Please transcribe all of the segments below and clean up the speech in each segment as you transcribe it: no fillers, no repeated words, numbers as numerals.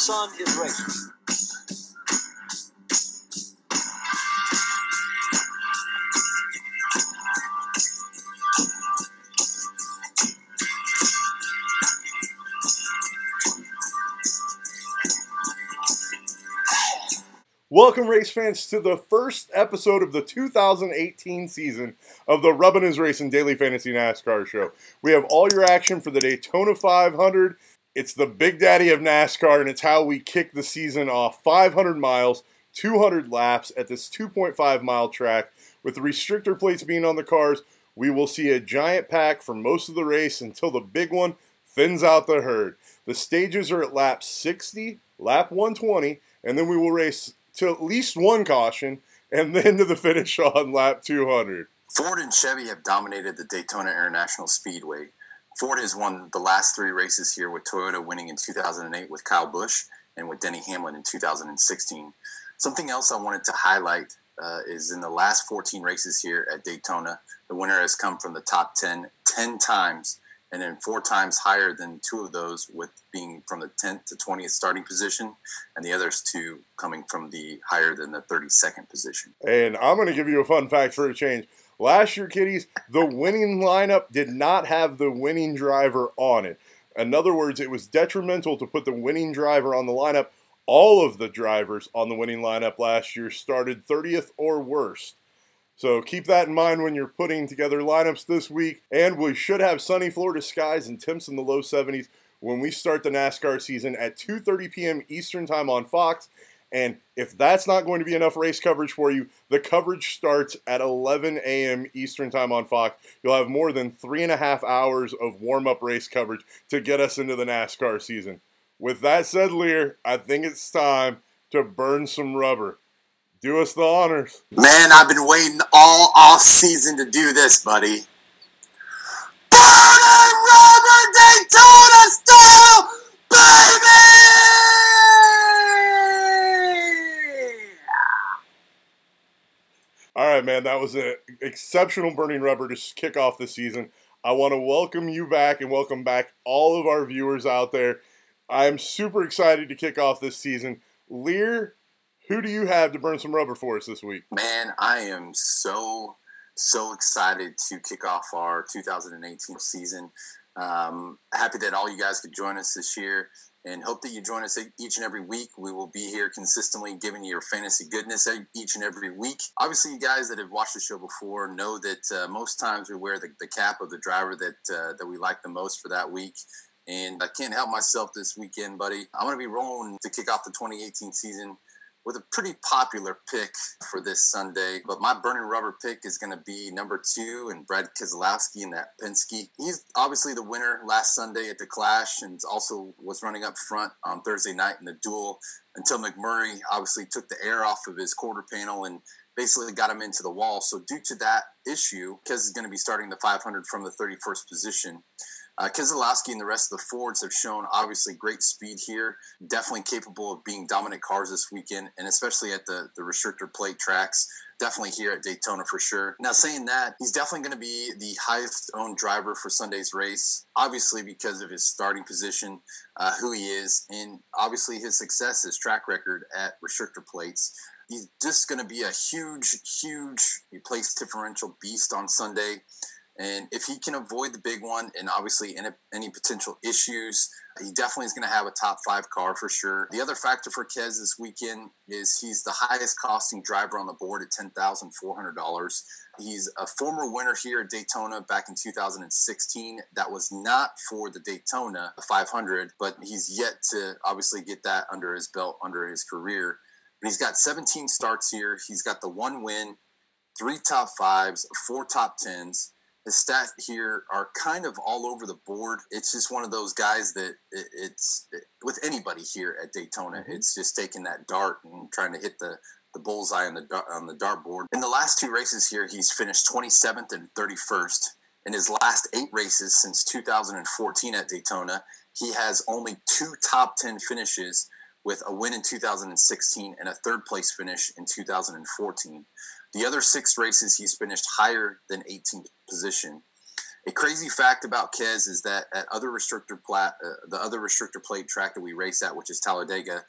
son is racing. Welcome, race fans, to the first episode of the 2018 season of the Rubbin' Is Racing Daily Fantasy NASCAR Show. We have all your action for the Daytona 500. It's the big daddy of NASCAR, and it's how we kick the season off. 500 miles, 200 laps at this 2.5-mile track. With the restrictor plates being on the cars, we will see a giant pack for most of the race until the big one thins out the herd. The stages are at lap 60, lap 120, and then we will race to at least one caution, and then to the finish on lap 200. Ford and Chevy have dominated the Daytona International Speedway. Ford has won the last three races here, with Toyota winning in 2008 with Kyle Busch and with Denny Hamlin in 2016. Something else I wanted to highlight is in the last 14 races here at Daytona, the winner has come from the top 10 times, and then 4 times higher than 2 of those, with being from the 10th to 20th starting position, and the others 2 coming from the higher than the 32nd position. And I'm going to give you a fun fact for a change. Last year, kiddies, the winning lineup did not have the winning driver on it. In other words, it was detrimental to put the winning driver on the lineup. All of the drivers on the winning lineup last year started 30th or worse. So keep that in mind when you're putting together lineups this week. And we should have sunny Florida skies and temps in the low 70s when we start the NASCAR season at 2:30 p.m. Eastern Time on Fox. And if that's not going to be enough race coverage for you, the coverage starts at 11 a.m. Eastern Time on Fox. You'll have more than 3.5 hours of warm-up race coverage to get us into the NASCAR season. With that said, Liehr, I think it's time to burn some rubber. Do us the honors. Man, I've been waiting all off season to do this, buddy. Burning rubber Daytona style, baby! All right, man, that was an exceptional burning rubber to kick off the season. I want to welcome you back and welcome back all of our viewers out there. I am super excited to kick off this season. Liehr, who do you have to burn some rubber for us this week? Man, I am so excited to kick off our 2018 season. Happy that all you guys could join us this year, and hope that you join us each and every week. We will be here consistently giving you your fantasy goodness each and every week. Obviously, you guys that have watched the show before know that most times we wear the cap of the driver that we like the most for that week. And I can't help myself this weekend, buddy. I'm going to be rolling to kick off the 2018 season with a pretty popular pick for this Sunday. But my burning rubber pick is going to be number 2, and Brad Keselowski in that Penske. He's obviously the winner last Sunday at the Clash, and also was running up front on Thursday night in the duel until McMurray obviously took the air off of his quarter panel and basically got him into the wall. So due to that issue, Kes is going to be starting the 500 from the 31st position. Keselowski and the rest of the Fords have shown obviously great speed here, definitely capable of being dominant cars this weekend, and especially at the restrictor plate tracks, definitely here at Daytona for sure. Now, saying that, he's definitely going to be the highest owned driver for Sunday's race, obviously because of his starting position, who he is, and obviously his success, his track record at restrictor plates. He's just going to be a huge place differential beast on Sunday. And if he can avoid the big one and obviously any potential issues, he definitely is going to have a top 5 car for sure. The other factor for Kes this weekend is he's the highest costing driver on the board at $10,400. He's a former winner here at Daytona back in 2016. That was not for the Daytona 500, but he's yet to obviously get that under his belt, under his career. But he's got 17 starts here. He's got the 1 win, 3 top 5s, 4 top 10s. His stats here are kind of all over the board. It's just one of those guys that with anybody here at Daytona, it's just taking that dart and trying to hit the bullseye on the dartboard. In the last 2 races here, he's finished 27th and 31st. In his last 8 races since 2014 at Daytona, he has only 2 top 10 finishes, with a win in 2016 and a 3rd place finish in 2014. The other 6 races, he's finished higher than 18th position. A crazy fact about Kez is that at the other restrictor plate track that we race at, which is Talladega,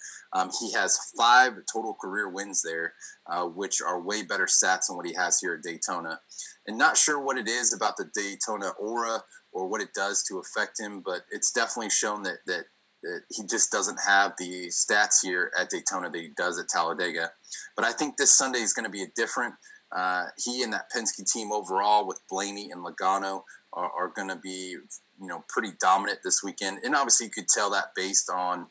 he has 5 total career wins there, which are way better stats than what he has here at Daytona. And not sure what it is about the Daytona aura or what it does to affect him, but it's definitely shown that he just doesn't have the stats here at Daytona that he does at Talladega. But I think this Sunday is going to be a different. He and that Penske team overall with Blaney and Logano are going to be, pretty dominant this weekend. And obviously you could tell that based on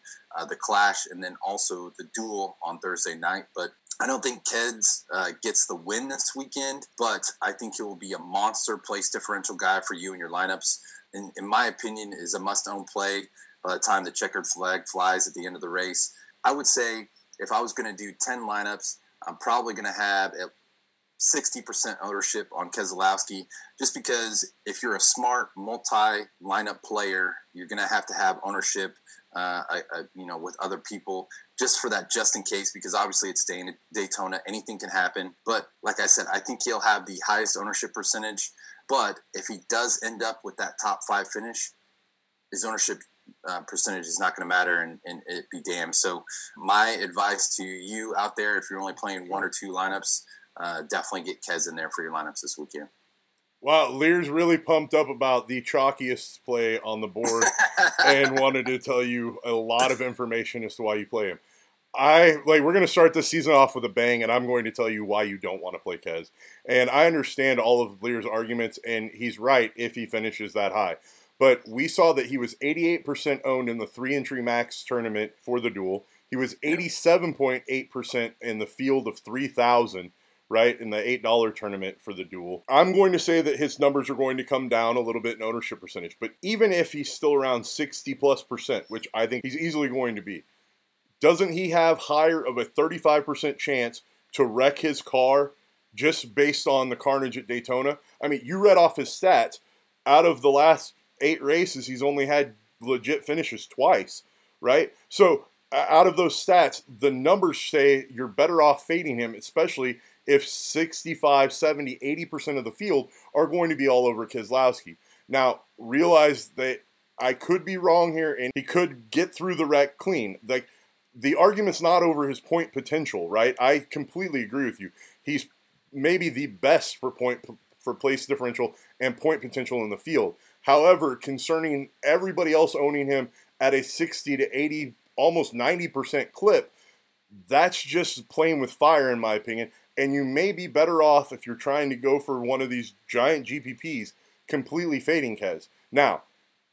the clash and then also the duel on Thursday night. But I don't think Keds gets the win this weekend, but I think he will be a monster place differential guy for you in your lineups. In my opinion, is a must-own play by the time the checkered flag flies at the end of the race. I would say if I was going to do 10 lineups, I'm probably going to have 60% ownership on Keselowski, just because if you're a smart multi-lineup player, you're going to have ownership, with other people just for that, just in case, because obviously it's Daytona, anything can happen. But like I said, I think he'll have the highest ownership percentage. But if he does end up with that top 5 finish, his ownership percentage is not going to matter, and it be damned. So my advice to you out there, if you're only playing 1 or 2 lineups, definitely get Kez in there for your lineups this weekend. Wow, Liehr's really pumped up about the chalkiest play on the board and wanted to tell you a lot of information as to why you play him. We're going to start this season off with a bang, and I'm going to tell you why you don't want to play Kez. And I understand all of Liehr's arguments, and he's right if he finishes that high. But we saw that he was 88% owned in the 3-entry max tournament for the duel. He was 87.8% in the field of 3,000, right, in the $8 tournament for the duel. I'm going to say that his numbers are going to come down a little bit in ownership percentage. But even if he's still around 60+%, which I think he's easily going to be, doesn't he have higher of a 35% chance to wreck his car just based on the carnage at Daytona? I mean, you read off his stats. Out of the last 8 races, he's only had legit finishes twice, right? So out of those stats, the numbers say you're better off fading him, especially if 65, 70, 80% of the field are going to be all over Keselowski. Now, realize that I could be wrong here, and he could get through the wreck clean. Like, the argument's not over his point potential, right? I completely agree with you. He's maybe the best for place differential and point potential in the field. However, concerning everybody else owning him at a 60 to 80, almost 90% clip, that's just playing with fire, in my opinion. And you may be better off, if you're trying to go for one of these giant GPPs, completely fading Kez. Now,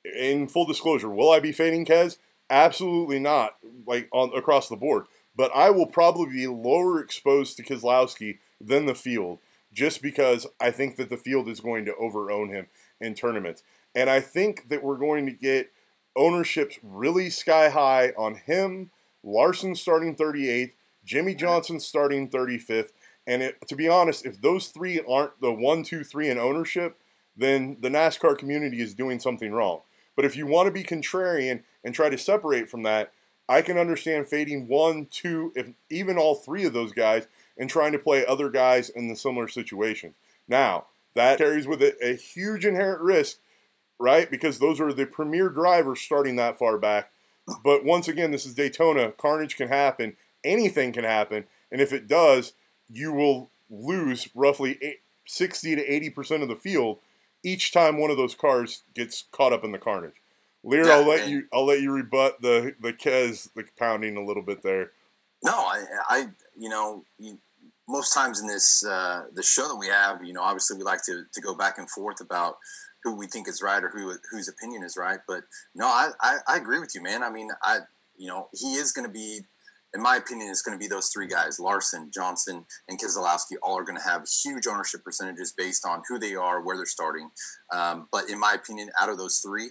in full disclosure, will I be fading Kez? Absolutely not, across the board. But I will probably be lower exposed to Keselowski than the field, just because I think that the field is going to over-own him in tournaments. And I think that we're going to get ownerships really sky high on him, Larson starting 38th, Jimmy Johnson starting 35th. And to be honest, if those 3 aren't the 1, 2, 3 in ownership, then the NASCAR community is doing something wrong. But if you want to be contrarian and try to separate from that, I can understand fading 1, 2, if even all 3 of those guys, and trying to play other guys in the similar situations. Now, that carries with it a huge inherent risk, right? Because those are the premier drivers starting that far back. But once again, this is Daytona. Carnage can happen. Anything can happen. And if it does, you will lose roughly 60 to 80% of the field each time one of those cars gets caught up in the carnage. Liehr, yeah, I'll let you rebut the Kez, the pounding a little bit there. No, I most times in this the show that we have, obviously we like to go back and forth about who we think is right or whose opinion is right. But no, I agree with you, man. I mean, he is going to be, in my opinion, it's going to be those 3 guys, Larson, Johnson, and Keselowski, all are going to have huge ownership percentages based on who they are, where they're starting. But in my opinion, out of those 3,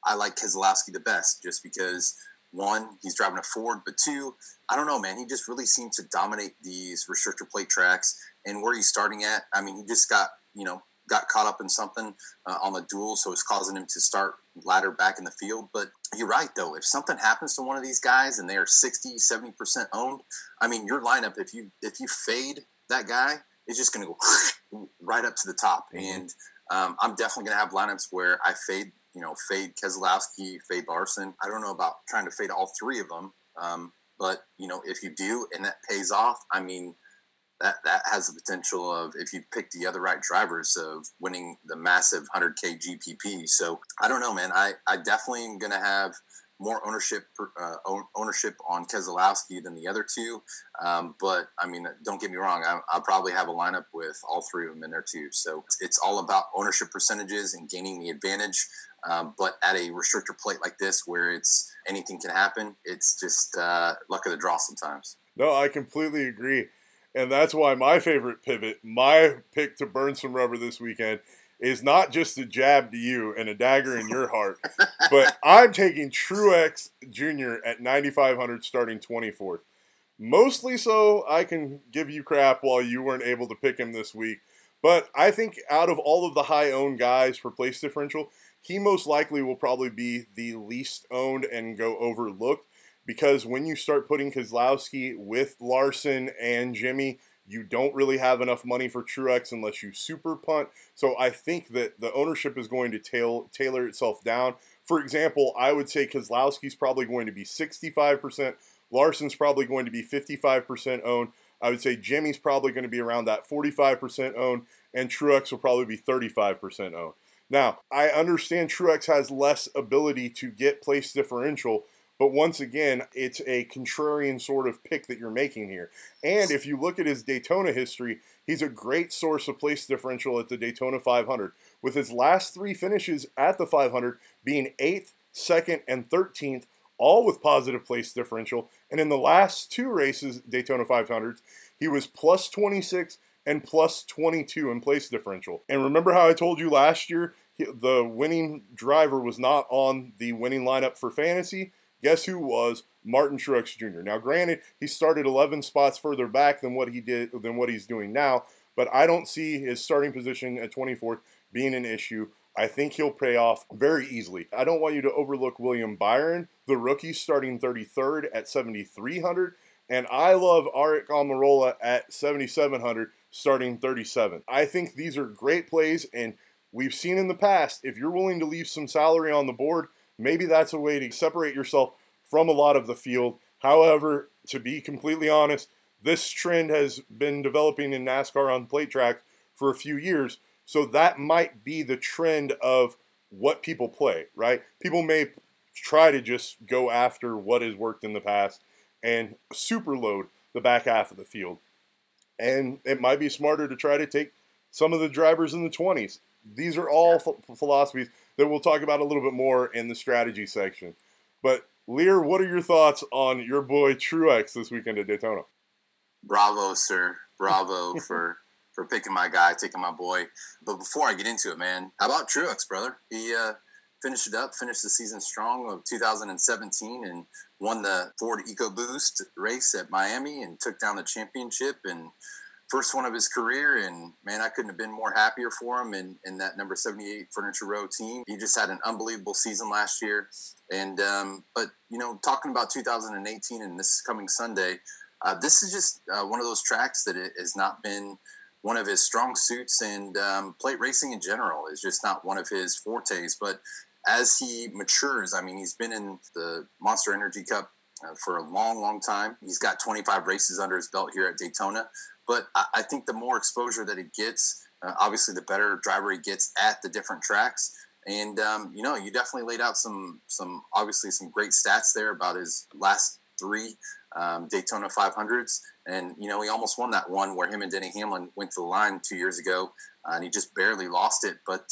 I like Keselowski the best, just because, 1, he's driving a Ford, but 2, I don't know, man, he just really seems to dominate these restrictor plate tracks. And where he's starting at, I mean, he just got caught up in something on the duel, so it's causing him to start ladder back in the field. But you're right, though. If something happens to one of these guys and they are 60, 70% owned, I mean, your lineup, if you fade that guy, it's just going to go right up to the top. And I'm definitely going to have lineups where I fade Keselowski, fade Larson. I don't know about trying to fade all three of them. But, if you do and that pays off, I mean, that has the potential of, if you pick the other right drivers, of winning the massive 100K GPP. So I don't know, man. I definitely am going to have more ownership on Keselowski than the other two. But I mean, don't get me wrong. I'll probably have a lineup with all three of them in there too. So it's all about ownership percentages and gaining the advantage. But at a restrictor plate like this, where it's anything can happen, it's just luck of the draw sometimes. No, I completely agree. And that's why my favorite pivot, my pick to burn some rubber this weekend, is not just a jab to you and a dagger in your heart, but I'm taking Truex Jr. at 9,500 starting 24th. Mostly so I can give you crap while you weren't able to pick him this week. But I think out of all of the high-owned guys for place differential, he most likely will probably be the least owned and go overlooked. Because when you start putting Keselowski with Larson and Jimmy, you don't really have enough money for Truex unless you super punt. So I think that the ownership is going to tailor itself down. For example, I would say Keselowski's probably going to be 65%. Larson's probably going to be 55% owned. I would say Jimmy's probably going to be around that 45% owned. And Truex will probably be 35% owned. Now, I understand Truex has less ability to get place differential, but once again, it's a contrarian sort of pick that you're making here. And if you look at his Daytona history, he's a great source of place differential at the Daytona 500, with his last three finishes at the 500 being 8th, 2nd, and 13th, all with positive place differential. And in the last two races, Daytona 500s, he was plus 26 and plus 22 in place differential. And remember how I told you last year the winning driver was not on the winning lineup for fantasy? Guess who was? Martin Truex Jr. Now, granted, he started 11 spots further back than what he's doing now, but I don't see his starting position at 24th being an issue. I think he'll pay off very easily. I don't want you to overlook William Byron, the rookie, starting 33rd at 7,300, and I love Aric Almirola at 7,700, starting 37th. I think these are great plays, and we've seen in the past, if you're willing to leave some salary on the board, maybe that's a way to separate yourself from a lot of the field. However, to be completely honest, this trend has been developing in NASCAR on plate tracks for a few years. So that might be the trend of what people play, right? People may try to just go after what has worked in the past and superload the back half of the field. And it might be smarter to try to take some of the drivers in the 20s. These are all philosophies that we'll talk about a little bit more in the strategy section. But Liehr, what are your thoughts on your boy Truex this weekend at Daytona? Bravo, sir. Bravo for picking my guy, taking my boy. But before I get into it, man, how about Truex, brother? He finished the season strong of 2017 and won the Ford EcoBoost race at Miami and took down the championship and first one of his career. And man, I couldn't have been more happier for him in that number 78 Furniture Row team. He just had an unbelievable season last year. And but talking about 2018 and this coming Sunday, this is just one of those tracks that it has not been one of his strong suits, and plate racing in general is just not one of his fortes. But as he matures, I mean, he's been in the Monster Energy Cup for a long, long time. He's got 25 races under his belt here at Daytona. But I think the more exposure that he gets, obviously the better driver he gets at the different tracks. And, you definitely laid out some obviously some great stats there about his last three Daytona 500s. And, he almost won that one where him and Denny Hamlin went to the line 2 years ago, and he just barely lost it. But,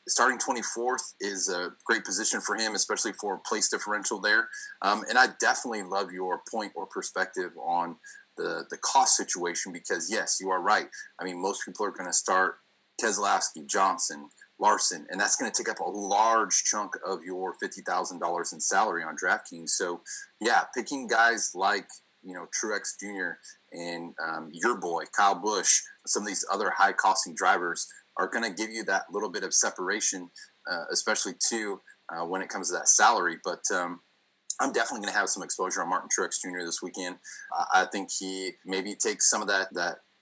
starting 24th is a great position for him, especially for place differential there. And I definitely love your point or perspective on the cost situation, because yes, you are right. I mean, most people are going to start Keselowski, Johnson, Larson, and that's going to take up a large chunk of your $50,000 in salary on DraftKings. So yeah, picking guys like, Truex Jr. and your boy, Kyle Busch, some of these other high costing drivers are going to give you that little bit of separation, especially too, when it comes to that salary. But, I'm definitely going to have some exposure on Martin Truex Jr. this weekend. I think he maybe takes some of that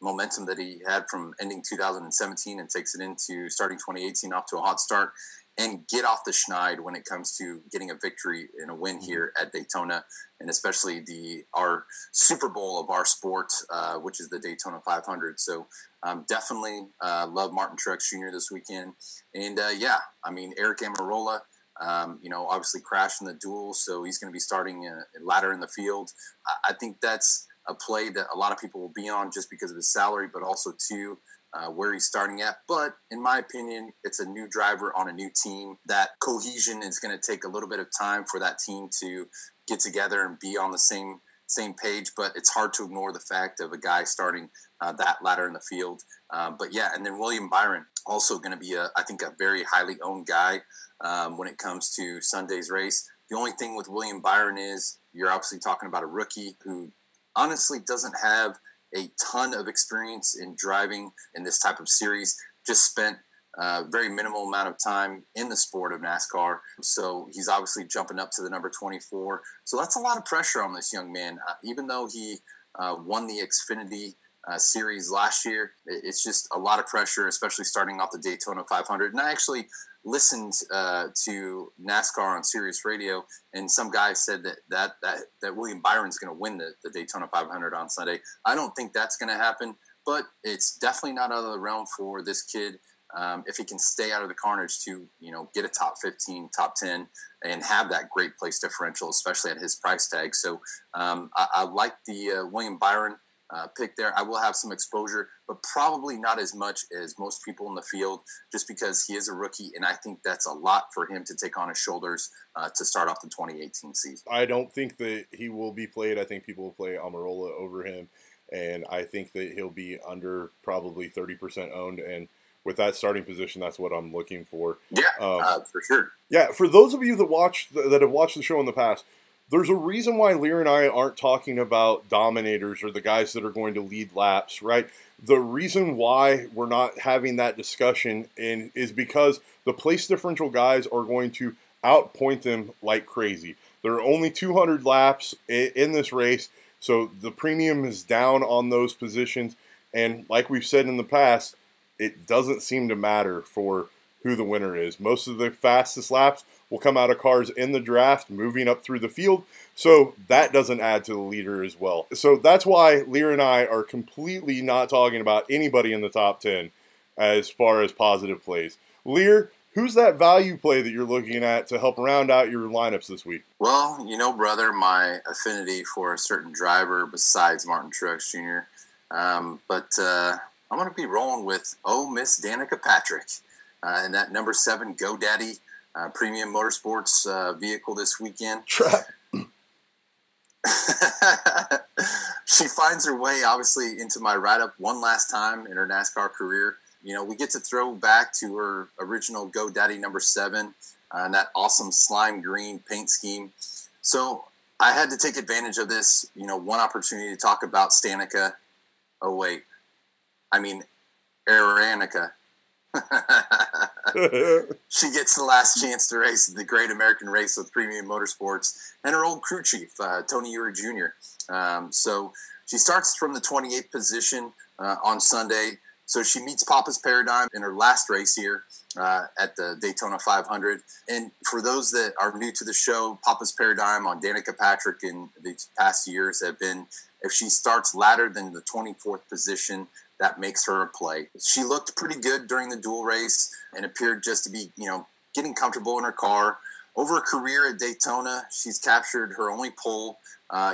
momentum that he had from ending 2017 and takes it into starting 2018 off to a hot start, and get off the schneid when it comes to getting a victory and a win here at Daytona, and especially our Super Bowl of our sport, which is the Daytona 500. So definitely love Martin Truex Jr. this weekend. And yeah, I mean, Eric Almirola, obviously crashed in the duel, so he's going to be starting latter in the field. I think that's a play that a lot of people will be on just because of his salary, but also too, where he's starting at. But in my opinion, it's a new driver on a new team. That cohesion is going to take a little bit of time for that team to get together and be on the same page. But it's hard to ignore the fact of a guy starting that ladder in the field. But yeah, and then William Byron, also going to be I think a very highly owned guy when it comes to Sunday's race. The only thing with William Byron is you're obviously talking about a rookie who honestly doesn't have a ton of experience in driving in this type of series, just spent a very minimal amount of time in the sport of NASCAR. So he's obviously jumping up to the number 24. So that's a lot of pressure on this young man. Even though he won the Xfinity series last year, it's just a lot of pressure, especially starting off the Daytona 500. And I actually listened to NASCAR on Sirius Radio, and some guy said that William Byron's going to win the Daytona 500 on Sunday. I don't think that's going to happen, but it's definitely not out of the realm for this kid, if he can stay out of the carnage, to get a top 15, top 10, and have that great place differential, especially at his price tag. So I like the William Byron pick there. I will have some exposure, but probably not as much as most people in the field, just because he is a rookie, and I think that's a lot for him to take on his shoulders to start off the 2018 season. I don't think that he will be played. I think people will play Almirola over him, and I think that he'll be under probably 30% owned, and with that starting position, that's what I'm looking for. Yeah, for sure. Yeah, for those of you that have watched the show in the past, there's a reason why Liehr and I aren't talking about dominators or the guys that are going to lead laps, right? The reason why we're not having that discussion is because the place differential guys are going to outpoint them like crazy. There are only 200 laps in this race, so the premium is down on those positions. And like we've said in the past, it doesn't seem to matter for who the winner is. Most of the fastest laps will come out of cars in the draft, moving up through the field. So that doesn't add to the leader as well. So that's why Liehr and I are completely not talking about anybody in the top 10 as far as positive plays. Liehr, who's that value play that you're looking at to help round out your lineups this week? Well, brother, my affinity for a certain driver besides Martin Truex Jr. But I'm going to be rolling with Miss Danica Patrick and that number 7 GoDaddy premium motorsports vehicle this weekend. She finds her way, obviously, into my write-up one last time in her NASCAR career. We get to throw back to her original GoDaddy number 7 and that awesome slime green paint scheme. So I had to take advantage of this, one opportunity to talk about Danica. Oh, wait. I mean, Danica. She gets the last chance to race the Great American Race with Premium Motorsports and her old crew chief, Tony Ure Jr. So she starts from the 28th position on Sunday. So she meets Poppa's Paradigm in her last race here at the Daytona 500. And for those that are new to the show, Poppa's Paradigm on Danica Patrick in these past years have been, if she starts latter than the 24th position, that makes her a play. She looked pretty good during the dual race and appeared just to be, getting comfortable in her car. Over a career at Daytona, she's captured her only pole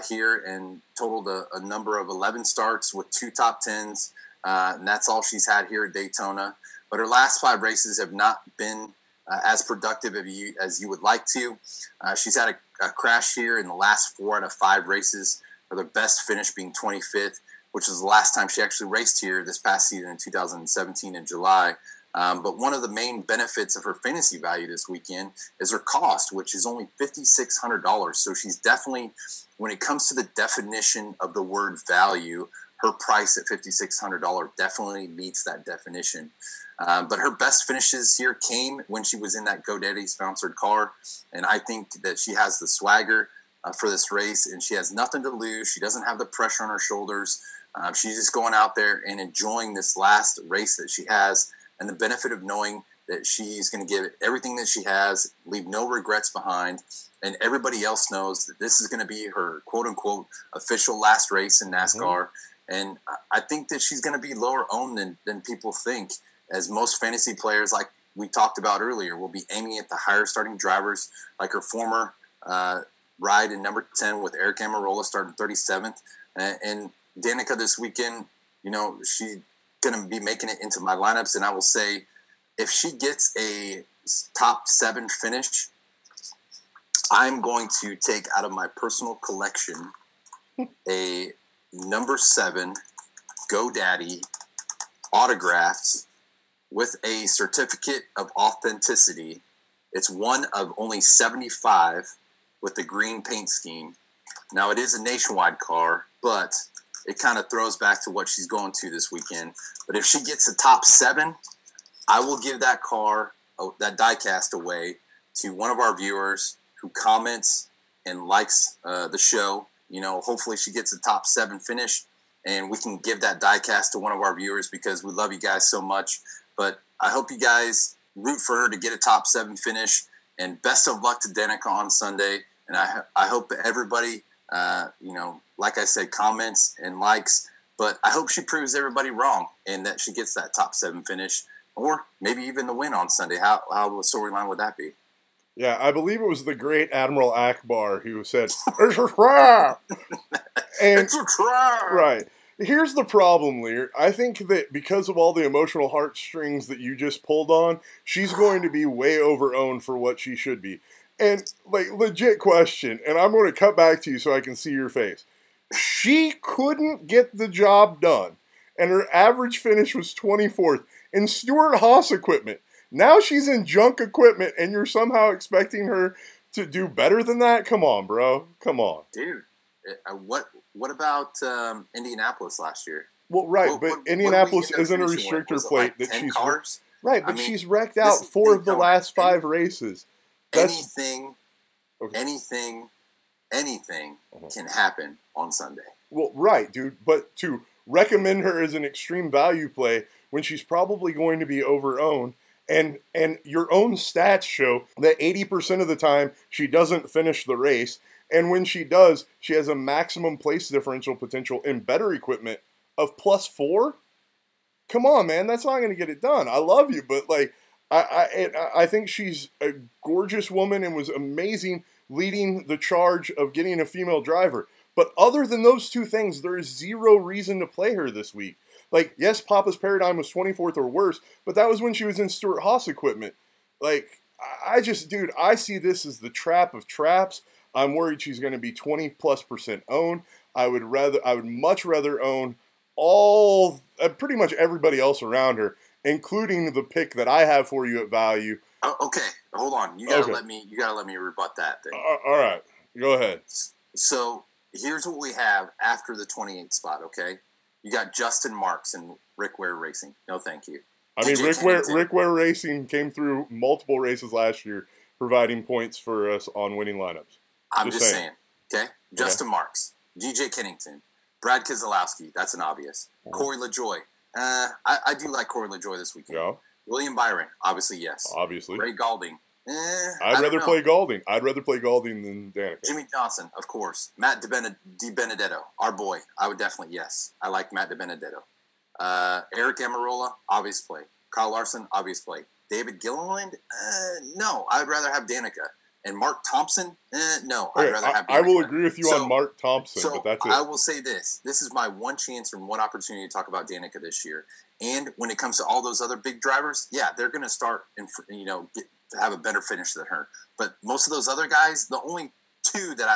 here and totaled a number of 11 starts with 2 top 10s. And that's all she's had here at Daytona. But her last 5 races have not been as productive as you would like to. She's had a crash here in the last 4 out of 5 races, with her best finish being 25th, which is the last time she actually raced here this past season in 2017 in July. But one of the main benefits of her fantasy value this weekend is her cost, which is only $5,600. So she's definitely, when it comes to the definition of the word value, her price at $5,600 definitely meets that definition. But her best finishes here came when she was in that GoDaddy sponsored car. And I think that she has the swagger for this race, and she has nothing to lose. She doesn't have the pressure on her shoulders. She's just going out there and enjoying this last race that she has, and the benefit of knowing that she's going to give it everything that she has, leave no regrets behind, and everybody else knows that this is going to be her quote-unquote official last race in NASCAR. And I think that she's going to be lower owned than people think, as most fantasy players, like we talked about earlier, will be aiming at the higher starting drivers, like her former ride in number 10 with Eric Amarola starting 37th. And Danica this weekend, she's going to be making it into my lineups. And I will say, if she gets a top 7 finish, I'm going to take out of my personal collection a number 7 GoDaddy autographed with a certificate of authenticity. It's one of only 75 with the green paint scheme. Now, it is a nationwide car, but it kind of throws back to what she's going to this weekend. But if she gets a top 7, I will give that car, that diecast, away to one of our viewers who comments and likes the show. Hopefully she gets a top 7 finish, and we can give that diecast to one of our viewers because we love you guys so much. But I hope you guys root for her to get a top 7 finish, and best of luck to Danica on Sunday. And I hope that everybody, like I said, comments and likes, but I hope she proves everybody wrong and that she gets that top 7 finish, or maybe even the win on Sunday. How a storyline would that be? Yeah, I believe it was the great Admiral Akbar who said, "It's a trap." And it's a trap. Right. Here's the problem, Liehr. I think that because of all the emotional heartstrings that you just pulled on, she's going to be way over-owned for what she should be. And, legit question, and I'm going to cut back to you so I can see your face. She couldn't get the job done, and her average finish was 24th in Stewart-Haas equipment. Now she's in junk equipment, and you're somehow expecting her to do better than that? Come on, bro. Come on. Dude, what about Indianapolis last year? Well, right, but Indianapolis isn't a restrictor plate that she's cars. Right, but she's wrecked out 4 of the last 5 races. Anything can happen on Sunday. Well, right, dude, but to recommend her as an extreme value play when she's probably going to be over-owned, and your own stats show that 80% of the time she doesn't finish the race, and when she does, she has a maximum place differential potential in better equipment of +4? Come on, man, that's not going to get it done. I love you, but, I think she's a gorgeous woman and was amazing leading the charge of getting a female driver. But other than those 2 things, there is 0 reason to play her this week. Yes, Poppa's Paradigm was 24th or worse, but that was when she was in Stewart-Haas equipment. I see this as the trap of traps. I'm worried she's going to be 20+% owned. I would much rather own pretty much everybody else around her, including the pick that I have for you at value. Oh, okay, hold on. You gotta let me rebut that thing. All right, go ahead. So here's what we have after the 28th spot. Okay, you got Justin Marks and Rick Ware Racing. No, thank you. I mean, Rick Ware Racing came through multiple races last year, providing points for us on winning lineups. I'm just saying. Okay, Justin Marks, DJ Kennington, Brad Keselowski. That's an obvious. Corey LaJoie. I do like Corey LaJoie this weekend. Yeah. William Byron, obviously, yes. Obviously. Ray Galding. I'd rather play Galding. I'd rather play Galding than Danica. Jimmy Johnson, of course. Matt DiBenedetto, our boy. I would definitely, yes. I like Matt DiBenedetto. Eric Amarola, obvious play. Kyle Larson, obvious play. David Gilliland, no. I'd rather have Danica. And Mark Thompson, no. I'd rather have Danica. I will agree with you on Mark Thompson, but that's it. I will say this. This is my one chance and one opportunity to talk about Danica this year. And when it comes to all those other big drivers, yeah, they're going to start and have a better finish than her. But most of those other guys, the only 2 that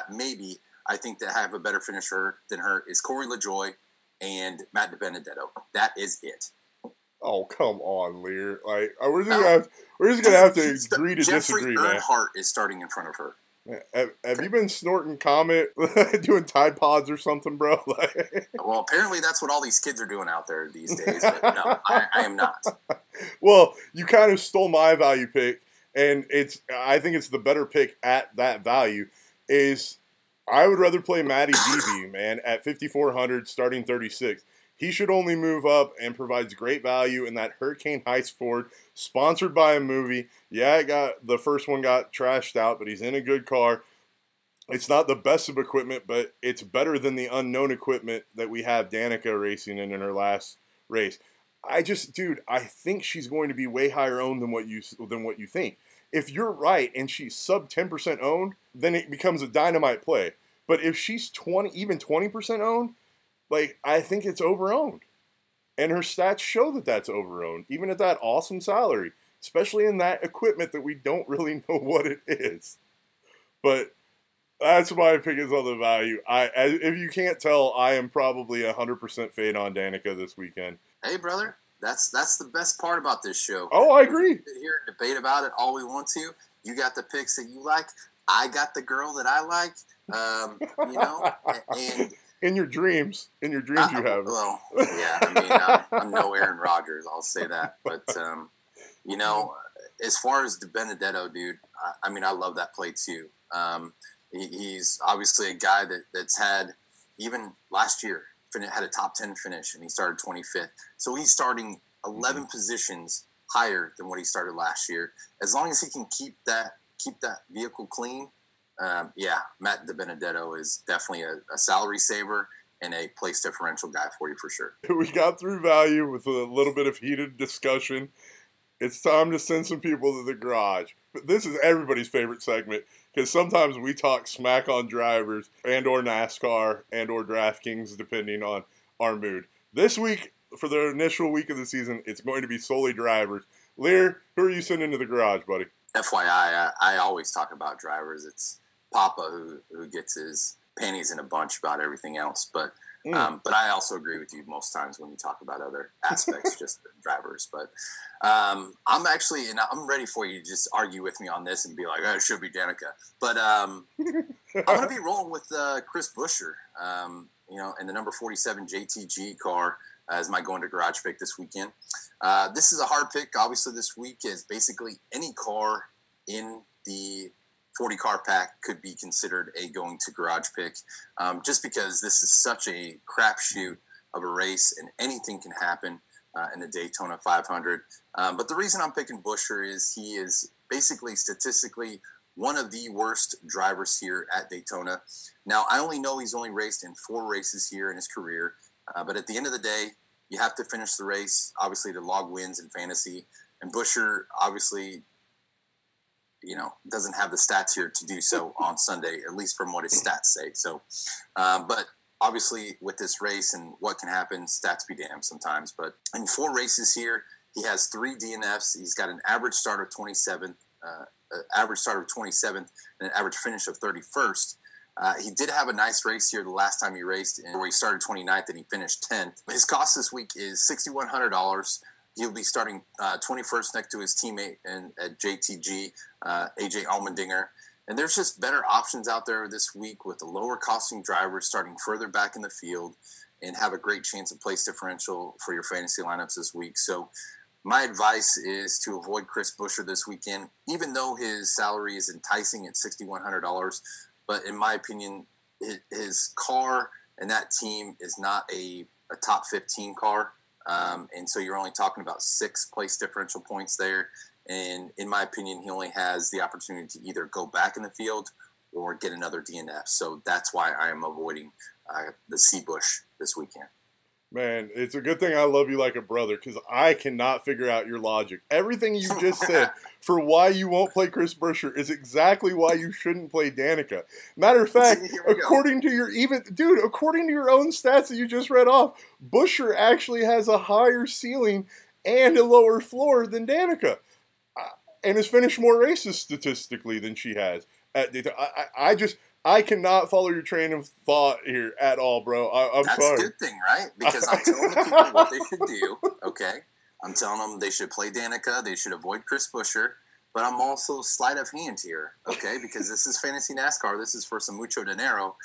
I think that have a better finisher than her is Corey LaJoie and Matt DiBenedetto. That is it. Oh, come on, Liehr. We're just gonna have to agree to disagree, man. Jeffrey Earnhardt is starting in front of her. Have you been snorting Comet, doing Tide Pods or something, bro? Well, apparently that's what all these kids are doing out there these days. But no, I am not. Well, you kind of stole my value pick, and I think it's the better pick at that value. Is I would rather play Matty BB, man, at 5,400, starting 36. He should only move up and provides great value in that Hurricane Heights Ford, sponsored by a movie. Yeah, the first one got trashed out, but he's in a good car. It's not the best of equipment, but it's better than the unknown equipment that we have Danica racing in her last race. Dude, I think she's going to be way higher owned than what you think. If you're right and she's sub 10% owned, then it becomes a dynamite play. But if she's 20% owned, like, I think it's over-owned. And her stats show that that's over-owned, even at that awesome salary, especially in that equipment that we don't really know what it is. But that's my opinions on the value. If you can't tell, I am probably 100% fade on Danica this weekend. Hey, brother, that's the best part about this show. Oh, I agree. We can sit here and debate about it all we want to. You got the picks that you like. I got the girl that I like. And in your dreams you have her. Well, yeah, I mean, I'm no Aaron Rodgers, I'll say that. But, as far as DiBenedetto, dude, I mean, I love that play too. He's obviously a guy that's had, even last year, had a top 10 finish, and he started 25th. So he's starting 11 positions higher than what he started last year. As long as he can keep that vehicle clean, Matt DiBenedetto is definitely a salary saver and a place differential guy for you for sure. We got through value with a little bit of heated discussion. It's time to send some people to the garage. But this is everybody's favorite segment because sometimes we talk smack on drivers and or NASCAR and or DraftKings depending on our mood. This week, for the initial week of the season, it's going to be solely drivers. Liehr, who are you sending to the garage, buddy? FYI, I always talk about drivers. It's Poppa who gets his panties in a bunch about everything else. But I also agree with you most times when you talk about other aspects, just drivers. But I'm actually, and I'm ready for you to just argue with me on this and be like, oh, it should be Danica. But I'm going to be rolling with Chris Buescher, and the number 47 JTG car as my going to garage pick this weekend. This is a hard pick. Obviously, this week is basically any car in the 40 car pack could be considered a going to garage pick, just because this is such a crapshoot of a race and anything can happen in the Daytona 500. But the reason I'm picking Buescher is he is basically statistically one of the worst drivers here at Daytona. Now, I only know he's only raced in 4 races here in his career, but at the end of the day, you have to finish the race, obviously, to log wins in fantasy. And Buescher, obviously, doesn't have the stats here to do so on Sunday, at least from what his stats say. So, but obviously with this race and what can happen, stats be damned sometimes. But in 4 races here, he has 3 DNFs. He's got an average start of 27th, and an average finish of 31st. He did have a nice race here the last time he raced, where he started 29th and he finished 10th. His cost this week is $6,100. He'll be starting 21st next to his teammate at JTG, AJ Allmendinger. And there's just better options out there this week with the lower costing drivers starting further back in the field and have a great chance of place differential for your fantasy lineups this week. So my advice is to avoid Chris Buescher this weekend, even though his salary is enticing at $6,100. But in my opinion, his car and that team is not a top 15 car. And so you're only talking about 6 place differential points there. And in my opinion, he only has the opportunity to either go back in the field or get another DNF. So that's why I am avoiding the C-Bush this weekend. Man, it's a good thing I love you like a brother because I cannot figure out your logic. Everything you just said for why you won't play Chris Buescher is exactly why you shouldn't play Danica. Matter of fact, according to your own stats that you just read off, Buescher actually has a higher ceiling and a lower floor than Danica, and has finished more races statistically than she has at Daytona. I cannot follow your train of thought here at all, bro. I'm sorry. That's a good thing, right? Because I'm telling the people what they should do, okay? I'm telling them they should play Danica, they should avoid Chris Buescher, but I'm also sleight of hand here, okay? Because this is fantasy NASCAR. This is for some mucho dinero.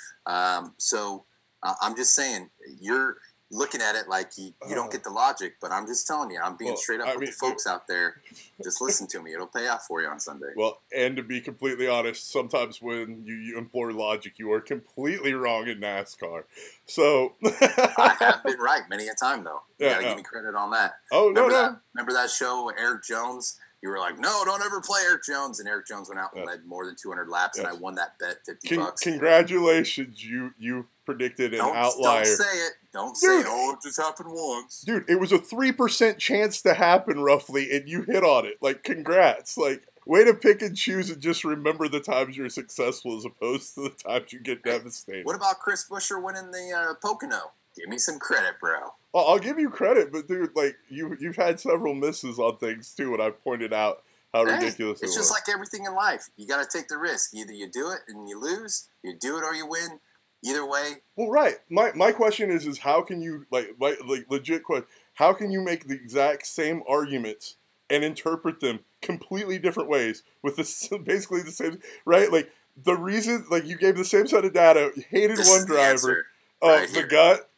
So I'm just saying, you're looking at it like you don't get the logic, but I'm just telling you, I'm being straight up with the folks out there. Just listen to me. It'll pay off for you on Sunday. Well, and to be completely honest, sometimes when you employ logic, you are completely wrong in NASCAR. So I have been right many a time, though. You got to give me credit on that. Oh, Remember that show, Eric Jones? You were like, no, don't ever play Eric Jones. And Eric Jones went out and led more than 200 laps, and I won that bet $50. Congratulations. You predicted an outlier. Don't say it. Don't say it. Oh, it just happened once. Dude, it was a 3% chance to happen, roughly, and you hit on it. Like, congrats. Like, way to pick and choose and just remember the times you're successful as opposed to the times you get devastated. What about Chris Buescher winning the Pocono? Give me some credit, bro. I'll give you credit, but dude, like you've had several misses on things too, and I've pointed out how ridiculous it was. It's just like everything in life. You got to take the risk. Either you do it and you lose, you do it or you win. Either way. Well, right. My question is how can you like legit question? How can you make the exact same arguments and interpret them completely different ways with basically the same, right? Like the reason, like you gave the same set of data, you hated one driver, the gut.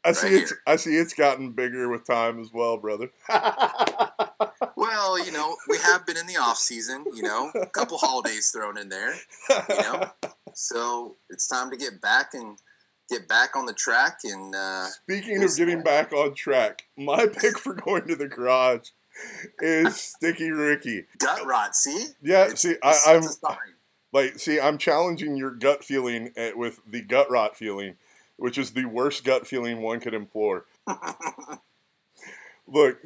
I see it's gotten bigger with time as well, brother. Well, we have been in the off season, a couple holidays thrown in there, So it's time to get back on the track. And speaking of getting back on track, my pick for going to the garage is Sticky Ricky. Gut rot, see? Yeah, I'm challenging your gut feeling with the gut rot feeling, which is the worst gut feeling one could implore. Look,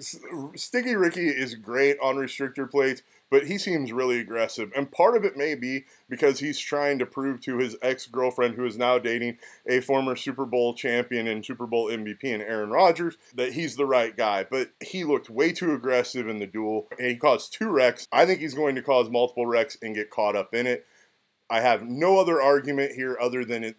Sticky Ricky is great on restrictor plates, but he seems really aggressive. And part of it may be because he's trying to prove to his ex-girlfriend, who is now dating a former Super Bowl champion and Super Bowl MVP in Aaron Rodgers, that he's the right guy. But he looked way too aggressive in the duel, and he caused 2 wrecks. I think he's going to cause multiple wrecks and get caught up in it. I have no other argument here other than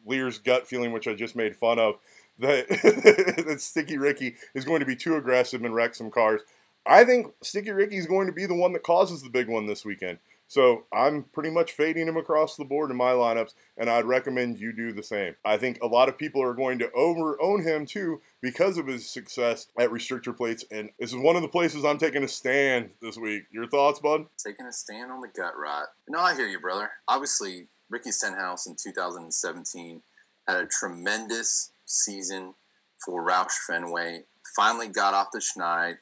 Liehr's gut feeling, which I just made fun of, that Sticky Ricky is going to be too aggressive and wreck some cars. I think Sticky Ricky is going to be the one that causes the big one this weekend. So I'm pretty much fading him across the board in my lineups, and I'd recommend you do the same. I think a lot of people are going to over-own him, too, because of his success at restrictor plates, and this is one of the places I'm taking a stand this week. Your thoughts, bud? Taking a stand on the gut rot. No, I hear you, brother. Obviously, Ricky Stenhouse in 2017 had a tremendous season for Roush Fenway. Finally got off the schneid.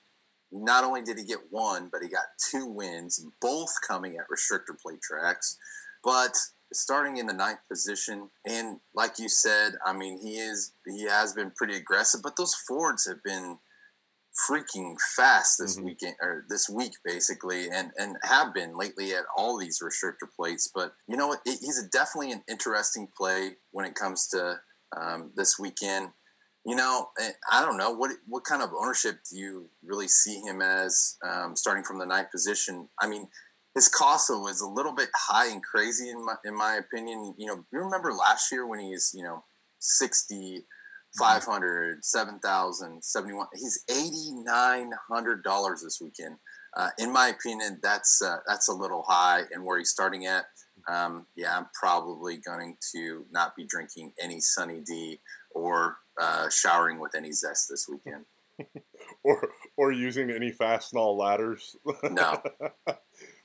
Not only did he get 1, but he got 2 wins, both coming at restrictor plate tracks. But starting in the 9th position, and like you said, I mean, he has been pretty aggressive, but those Fords have been freaking fast this weekend, or this week basically, and have been lately at all these restrictor plates. But you know what? He's definitely an interesting play when it comes to this weekend. I don't know what kind of ownership do you really see him as starting from the 9th position. I mean, his cost was a little bit high and crazy in my opinion. You remember last year when he's 60, 500, 7,000, 71. He's $8,900 this weekend. In my opinion, that's a little high, and where he's starting at. I'm probably going to not be drinking any Sunny D or showering with any zest this weekend. or using any Fastenal ladders. No.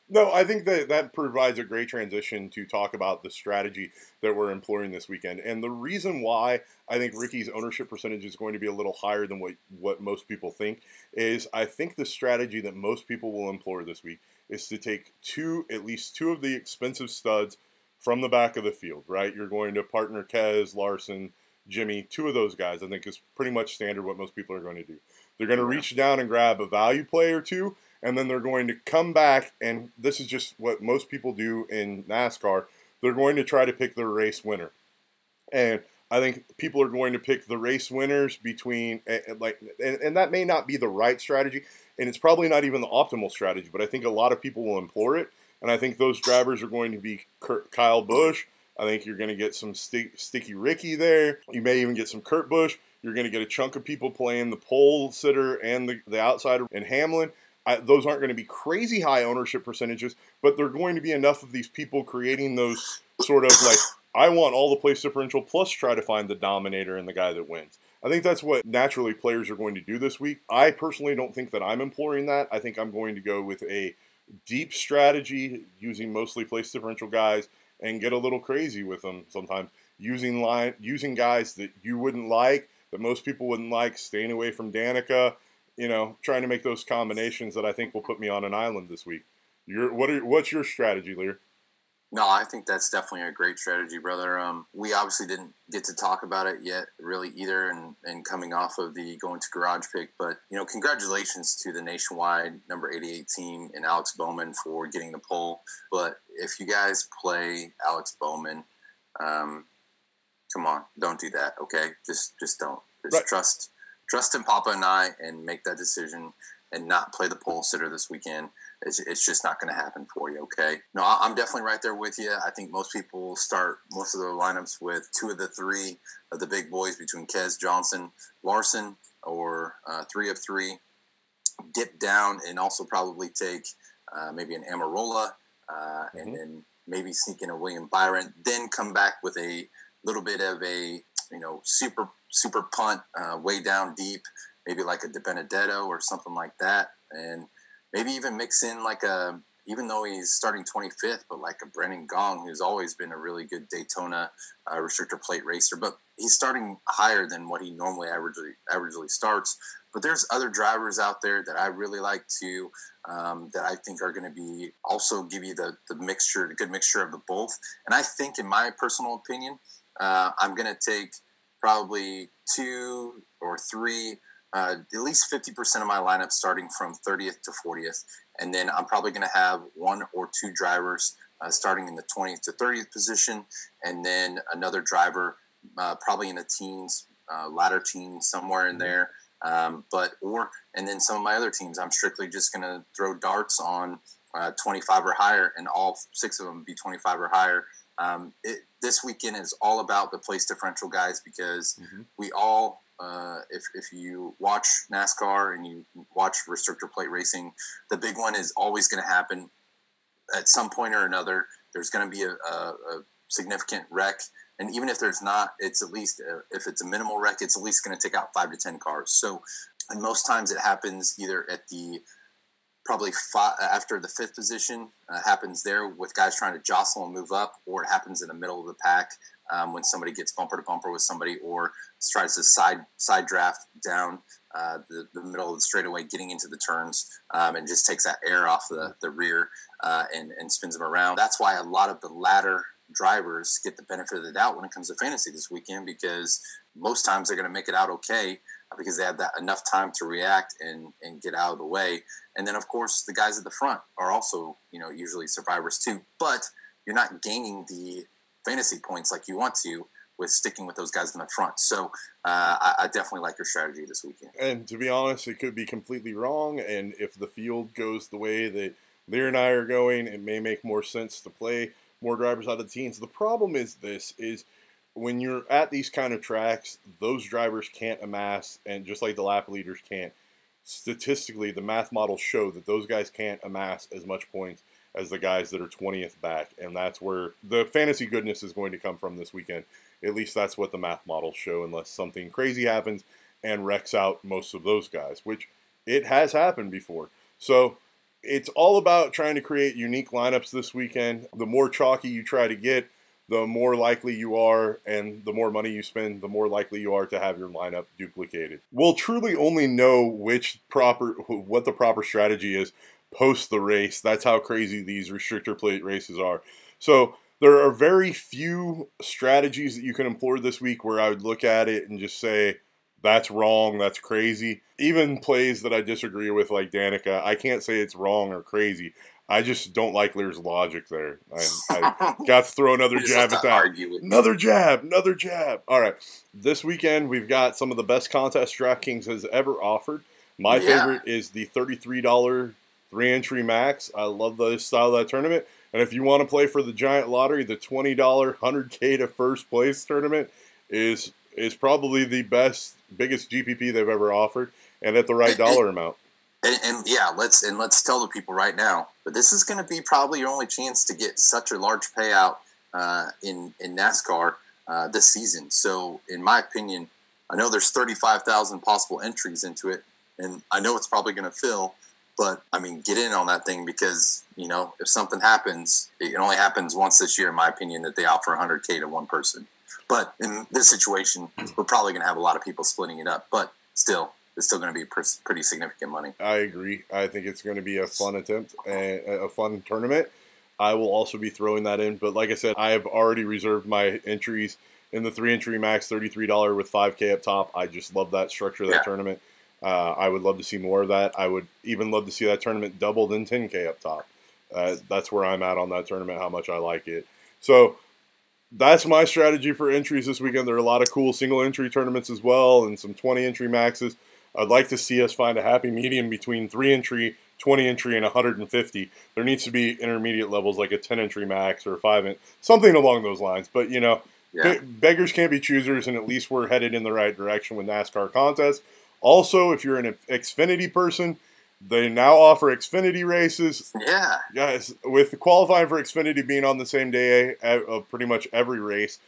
No, I think that provides a great transition to talk about the strategy that we're employing this weekend. And the reason why I think Ricky's ownership percentage is going to be a little higher than what most people think is I think the strategy that most people will employ this week is to take at least two of the expensive studs from the back of the field, right? You're going to partner Kez, Larson, Jimmy, 2 of those guys, I think is pretty much standard what most people are going to do. They're going to reach down and grab a value play or 2, and then they're going to come back, and this is just what most people do in NASCAR, they're going to try to pick the race winner. And I think people are going to pick the race winners between, and that may not be the right strategy, and it's probably not even the optimal strategy, but I think a lot of people will employ it, and I think those drivers are going to be Kyle Busch. I think you're going to get some Sticky Ricky there. You may even get some Kurt Busch. You're going to get a chunk of people playing the pole sitter and the outsider in Hamlin. Those aren't going to be crazy high ownership percentages, but they're going to be enough of these people creating those sort of like, I want all the place differential plus try to find the dominator and the guy that wins. I think that's what naturally players are going to do this week. I personally don't think that I'm employing that. I think I'm going to go with a deep strategy using mostly place differential guys and get a little crazy with them sometimes. Using guys that you wouldn't like, that most people wouldn't like, staying away from Danica, you know, trying to make those combinations that I think will put me on an island this week. What's your strategy, Liehr? No, I think that's definitely a great strategy, brother. We obviously didn't get to talk about it yet, really, either, and coming off of the going to garage pick. But, you know, congratulations to the nationwide number 88 team and Alex Bowman for getting the pole. But if you guys play Alex Bowman, come on, don't do that, okay? Just don't. Just right. Trust in Poppa and I and make that decision and not play the pole sitter this weekend. It's just not going to happen for you, okay? No, I'm definitely right there with you. I think most people start most of their lineups with 2 of the 3 of the big boys between Kes, Johnson, Larson, or 3 of 3. Dip down and also probably take maybe an Amarola and then maybe sneak in a William Byron. Then come back with a little bit of a, you know, super punt way down deep, maybe like a De Benedetto or something like that. And maybe even mix in like even though he's starting 25th, but like a Brennan Gong, who's always been a really good Daytona restrictor plate racer, but he's starting higher than what he normally averagely starts. But there's other drivers out there that I really like to, that I think are going to be also give you the good mixture of the both. And I think, in my personal opinion, I'm going to take probably 2 or 3. At least 50% of my lineup starting from 30th to 40th. And then I'm probably going to have 1 or 2 drivers starting in the 20th to 30th position. And then another driver probably in the teens, latter teens, somewhere in there. And then some of my other teams, I'm strictly just going to throw darts on 25 or higher, and all 6 of them be 25 or higher. This weekend is all about the place differential guys, because we all, if you watch NASCAR and you watch restrictor plate racing, the big one is always going to happen at some point or another. There's going to be a significant wreck. And even if there's not, it's at least, if it's a minimal wreck, it's at least going to take out 5 to 10 cars. So, and most times it happens either at the probably after the 5th position, happens there with guys trying to jostle and move up, or it happens in the middle of the pack when somebody gets bumper to bumper with somebody, or tries to side draft down the middle of the straightaway, getting into the turns, and just takes that air off the rear and spins them around. That's why a lot of the latter drivers get the benefit of the doubt when it comes to fantasy this weekend, because most times they're going to make it out okay because they have that enough time to react and get out of the way. And then, of course, the guys at the front are also, you know, usually survivors too. But you're not gaining the fantasy points like you want to with sticking with those guys in the front. So I definitely like your strategy this weekend. And to be honest, it could be completely wrong. And if the field goes the way that Liehr and I are going, it may make more sense to play more drivers out of the teams. The problem is when you're at these kind of tracks, those drivers can't amass, and just like the lap leaders can't. Statistically, the math models show that those guys can't amass as much points as the guys that are 20th back, and that's where the fantasy goodness is going to come from this weekend. At least that's what the math models show, unless something crazy happens and wrecks out most of those guys, which it has happened before. So it's all about trying to create unique lineups this weekend. The more chalky you try to get, the more likely you are, and the more money you spend, the more likely you are to have your lineup duplicated. We'll truly only know what the proper strategy is post the race. That's how crazy these restrictor plate races are. So there are very few strategies that you can employ this week where I would look at it and just say, that's wrong, that's crazy. Even plays that I disagree with, like Danica, I can't say it's wrong or crazy. I just don't like Liehr's logic there. I got to throw another jab at that. Another jab. All right. This weekend, we've got some of the best contests DraftKings has ever offered. My favorite is the $33 3-entry max. I love the style of that tournament. And if you want to play for the giant lottery, the $20 100K to first place tournament is probably the biggest GPP they've ever offered, and at the right dollar amount. And let's tell the people right now, but this is going to be probably your only chance to get such a large payout in NASCAR this season. So, in my opinion, I know there's 35,000 possible entries into it, and I know it's probably going to fill. But, I mean, get in on that thing because, you know, if something happens, it only happens once this year, in my opinion, that they offer $100K to one person. But in this situation, we're probably going to have a lot of people splitting it up. But still, it's still going to be pretty significant money. I agree. I think it's going to be a fun attempt and a fun tournament. I will also be throwing that in. But like I said, I have already reserved my entries in the 3-entry max, $33 with $5K up top. I just love that structure of that tournament. I would love to see more of that. I would even love to see that tournament doubled in 10K up top. That's where I'm at on that tournament, how much I like it. So that's my strategy for entries this weekend. There are a lot of cool single entry tournaments as well and some 20-entry maxes. I'd like to see us find a happy medium between 3-entry, 20-entry, and 150. There needs to be intermediate levels like a 10-entry max or a 5-entry, something along those lines. But, you know, beggars can't be choosers, and at least we're headed in the right direction with NASCAR contests. Also, if you're an Xfinity person, they now offer Xfinity races. Yeah. Guys, with qualifying for Xfinity being on the same day of pretty much every race,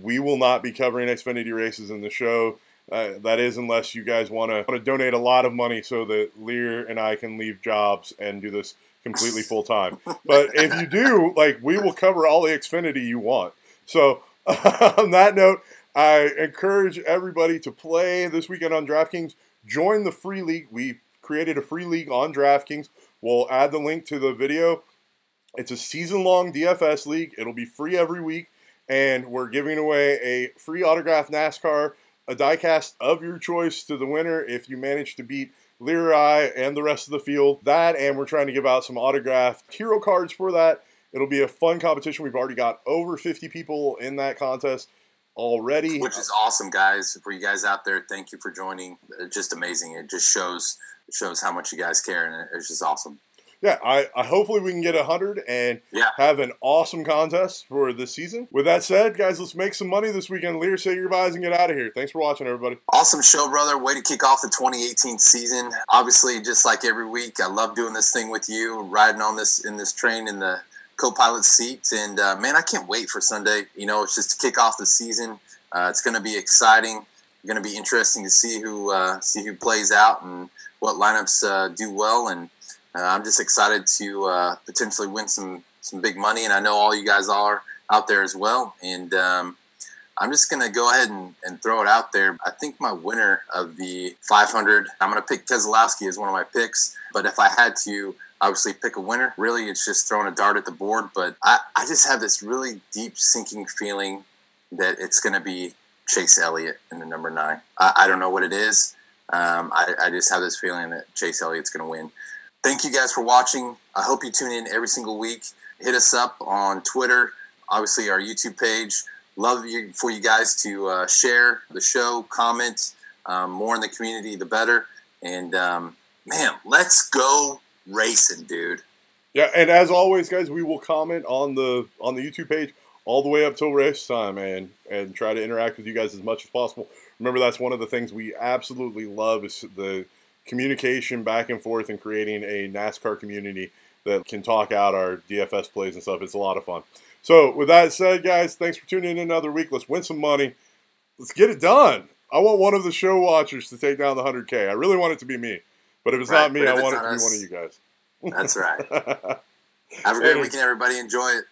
we will not be covering Xfinity races in the show. That is unless you guys want to donate a lot of money so that Liehr and I can leave jobs and do this completely full time. But if you do, like, we will cover all the Xfinity you want. So on that note, I encourage everybody to play this weekend on DraftKings. Join the free league. We created a free league on DraftKings. We'll add the link to the video. It's a season-long DFS league. It'll be free every week, and we're giving away a free autographed NASCAR, a diecast of your choice to the winner if you manage to beat Liehr and the rest of the field. That, and we're trying to give out some autographed hero cards for that. It'll be a fun competition. We've already got over 50 people in that contest already, which is awesome, guys. For you guys out there, thank you for joining. It's just amazing. It just shows how much you guys care, and it's just awesome. Yeah, I hopefully we can get 100 and have an awesome contest for this season. With that said, guys, let's make some money this weekend. Liehr, say your goodbyes and get out of here. Thanks for watching, everybody. Awesome show, brother. Way to kick off the 2018 season. Obviously, just like every week, I love doing this thing with you, riding on this train in the co-pilot seat, and man, I can't wait for Sunday. You know, it's just to kick off the season. It's going to be exciting. Going to be interesting to see who plays out and what lineups do well. And I'm just excited to potentially win some big money, and I know all you guys are out there as well. And I'm just going to go ahead and throw it out there. I think my winner of the 500, I'm going to pick Keselowski as one of my picks. But if I had to obviously pick a winner, really it's just throwing a dart at the board. But I just have this really deep sinking feeling that it's going to be Chase Elliott in the number 9. I don't know what it is. I just have this feeling that Chase Elliott's going to win. Thank you guys for watching. I hope you tune in every single week. Hit us up on Twitter, obviously our YouTube page. Love for you guys to share the show, comment. More in the community, the better. And, man, let's go racing, dude. Yeah, and as always, guys, we will comment on the YouTube page all the way up till race time and try to interact with you guys as much as possible. Remember, that's one of the things we absolutely love is the communication back and forth and creating a NASCAR community that can talk out our DFS plays and stuff. It's a lot of fun. So with that said, guys, thanks for tuning in another week. Let's win some money. Let's get it done. I want one of the show watchers to take down the 100K. I really want it to be me. But if it's not me, I want it to be one of you guys. That's right. Have a great weekend, everybody. Enjoy it.